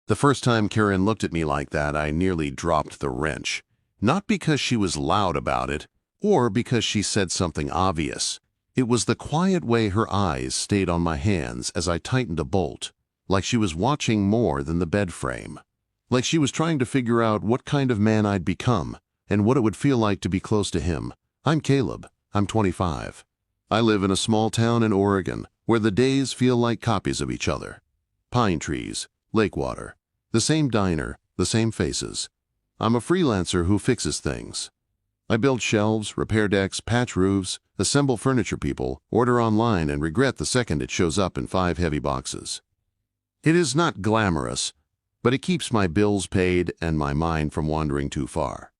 The first time Karen looked at me like that, I nearly dropped the wrench. Not because she was loud about it, or because she said something obvious. It was the quiet way her eyes stayed on my hands as I tightened a bolt, like she was watching more than the bed frame. Like she was trying to figure out what kind of man I'd become and what it would feel like to be close to him. I'm Caleb. I'm 25. I live in a small town in Oregon where the days feel like copies of each other. Pine trees, lake water, the same diner, the same faces. I'm a freelancer who fixes things. I build shelves, repair decks, patch roofs, assemble furniture people, order online, and regret the second it shows up in 5 heavy boxes. It is not glamorous, but it keeps my bills paid and my mind from wandering too far.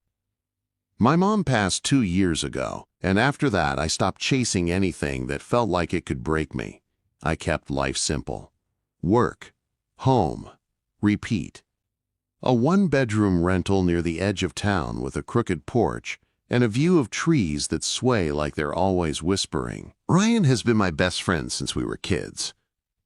My mom passed 2 years ago, and after that I stopped chasing anything that felt like it could break me. I kept life simple. Work, home, repeat. A 1-bedroom rental near the edge of town with a crooked porch and a view of trees that sway like they're always whispering. Ryan has been my best friend since we were kids.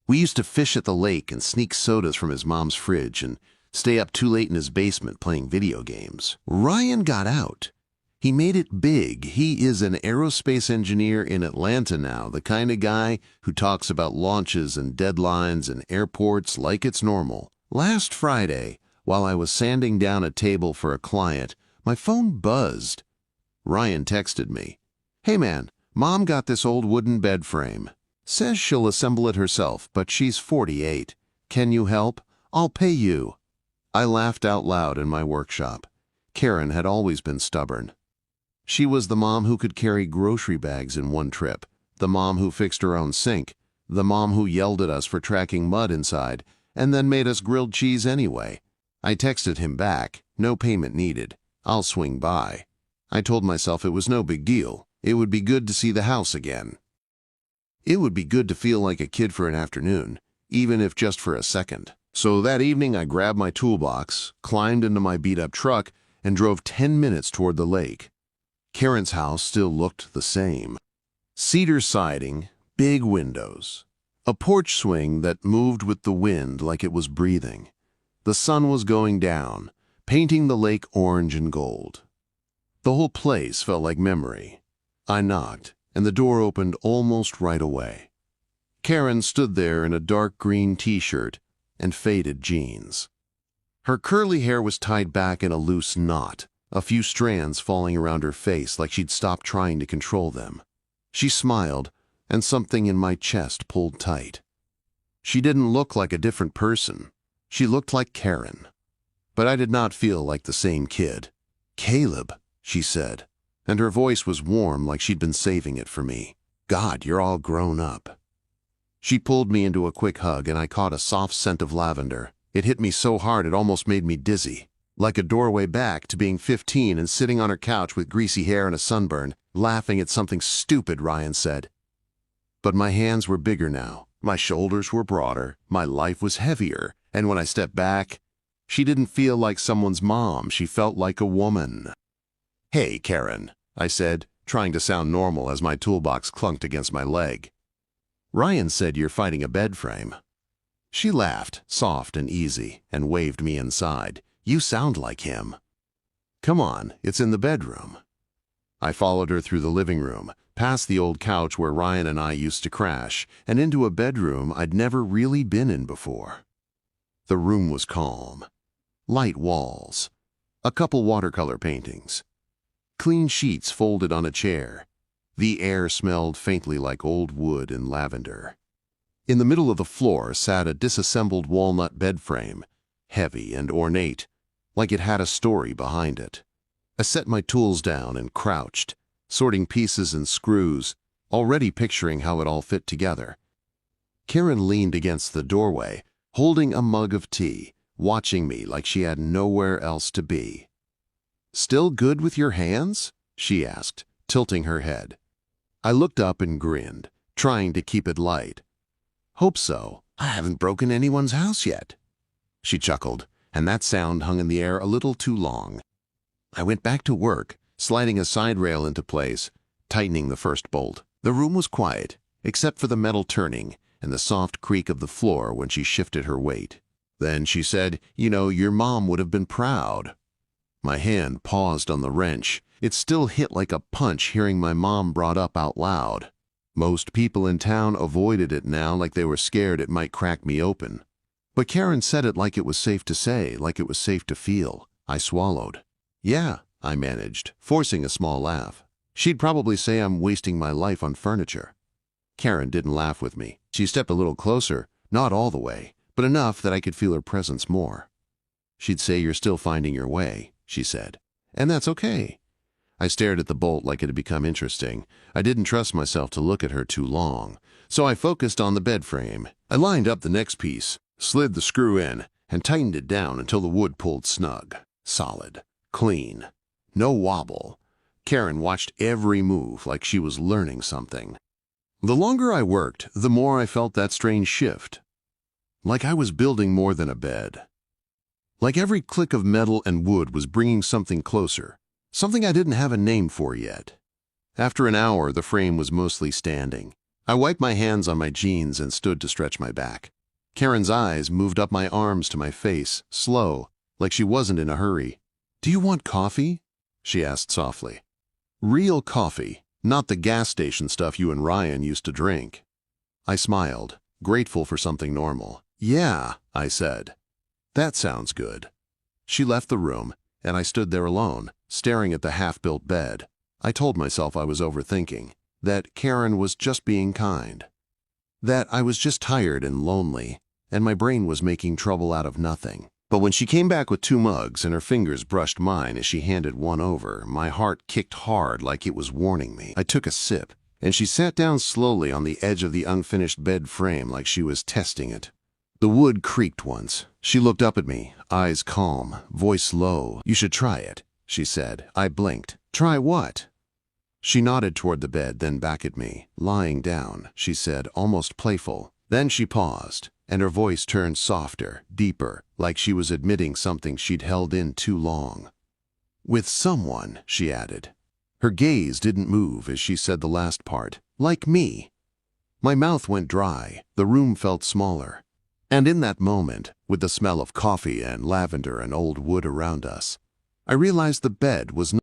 We used to fish at the lake and sneak sodas from his mom's fridge and stay up too late in his basement playing video games. Ryan got out. He made it big. He is an aerospace engineer in Atlanta now, the kind of guy who talks about launches and deadlines and airports like it's normal. Last Friday, while I was sanding down a table for a client, my phone buzzed. Ryan texted me, "Hey man, Mom got this old wooden bed frame. Says she'll assemble it herself, but she's 48. Can you help? I'll pay you." I laughed out loud in my workshop. Karen had always been stubborn. She was the mom who could carry grocery bags in one trip, the mom who fixed her own sink, the mom who yelled at us for tracking mud inside, and then made us grilled cheese anyway. I texted him back, "No payment needed. I'll swing by." I told myself it was no big deal. It would be good to see the house again. It would be good to feel like a kid for an afternoon, even if just for a second. So that evening I grabbed my toolbox, climbed into my beat-up truck, and drove 10 minutes toward the lake. Karen's house still looked the same. Cedar siding, big windows, a porch swing that moved with the wind like it was breathing. The sun was going down, painting the lake orange and gold. The whole place felt like memory. I knocked, and the door opened almost right away. Karen stood there in a dark green t-shirt and faded jeans. Her curly hair was tied back in a loose knot, a few strands falling around her face like she'd stopped trying to control them. She smiled, and something in my chest pulled tight. She didn't look like a different person. She looked like Karen. But I did not feel like the same kid. "Caleb," she said, and her voice was warm like she'd been saving it for me. "God, you're all grown up." She pulled me into a quick hug, and I caught a soft scent of lavender. It hit me so hard it almost made me dizzy. Like a doorway back to being 15 and sitting on her couch with greasy hair and a sunburn, laughing at something stupid Ryan said. But my hands were bigger now. My shoulders were broader. My life was heavier. And when I stepped back, she didn't feel like someone's mom. She felt like a woman. "Hey, Karen," I said, trying to sound normal as my toolbox clunked against my leg. "Ryan said you're fighting a bed frame." She laughed, soft and easy, and waved me inside. "You sound like him." "Come on, it's in the bedroom." I followed her through the living room, past the old couch where Ryan and I used to crash, and into a bedroom I'd never really been in before. The room was calm. Light walls. A couple watercolor paintings. Clean sheets folded on a chair. The air smelled faintly like old wood and lavender. In the middle of the floor sat a disassembled walnut bed frame, heavy and ornate, like it had a story behind it. I set my tools down and crouched, sorting pieces and screws, already picturing how it all fit together. Karen leaned against the doorway, holding a mug of tea, watching me like she had nowhere else to be. "Still good with your hands?" she asked, tilting her head. I looked up and grinned, trying to keep it light. "Hope so. I haven't broken anyone's house yet." She chuckled, and that sound hung in the air a little too long. I went back to work, sliding a side rail into place, tightening the first bolt. The room was quiet, except for the metal turning and the soft creak of the floor when she shifted her weight. Then she said, your mom would have been proud. My hand paused on the wrench. It still hit like a punch hearing my mom brought up out loud. Most people in town avoided it now like they were scared it might crack me open. But Karen said it like it was safe to say, like it was safe to feel. I swallowed. Yeah, I managed, forcing a small laugh. She'd probably say I'm wasting my life on furniture. Karen didn't laugh with me. She stepped a little closer, not all the way, but enough that I could feel her presence more. She'd say you're still finding your way, she said. And that's okay. I stared at the bolt like it had become interesting. I didn't trust myself to look at her too long, so I focused on the bed frame. I lined up the next piece, slid the screw in, and tightened it down until the wood pulled snug. Solid. Clean. No wobble. Karen watched every move like she was learning something. The longer I worked, the more I felt that strange shift. Like I was building more than a bed. Like every click of metal and wood was bringing something closer. Something I didn't have a name for yet. After an hour, the frame was mostly standing. I wiped my hands on my jeans and stood to stretch my back. Karen's eyes moved up my arms to my face, slow, like she wasn't in a hurry. "Do you want coffee?" she asked softly. "Real coffee, not the gas station stuff you and Ryan used to drink." I smiled, grateful for something normal. "Yeah," I said. "That sounds good." She left the room, and I stood there alone, staring at the half-built bed. I told myself I was overthinking, that Karen was just being kind, that I was just tired and lonely, and my brain was making trouble out of nothing. But when she came back with 2 mugs and her fingers brushed mine as she handed one over, my heart kicked hard like it was warning me. I took a sip, and she sat down slowly on the edge of the unfinished bed frame like she was testing it. The wood creaked once. She looked up at me, eyes calm, voice low. "You should try it," she said. I blinked. "Try what?" She nodded toward the bed, then back at me. "Lying down," she said, almost playful. Then she paused, and her voice turned softer, deeper, like she was admitting something she'd held in too long. "With someone," she added. Her gaze didn't move as she said the last part. "Like me." My mouth went dry. The room felt smaller. And in that moment, with the smell of coffee and lavender and old wood around us, I realized the bed was not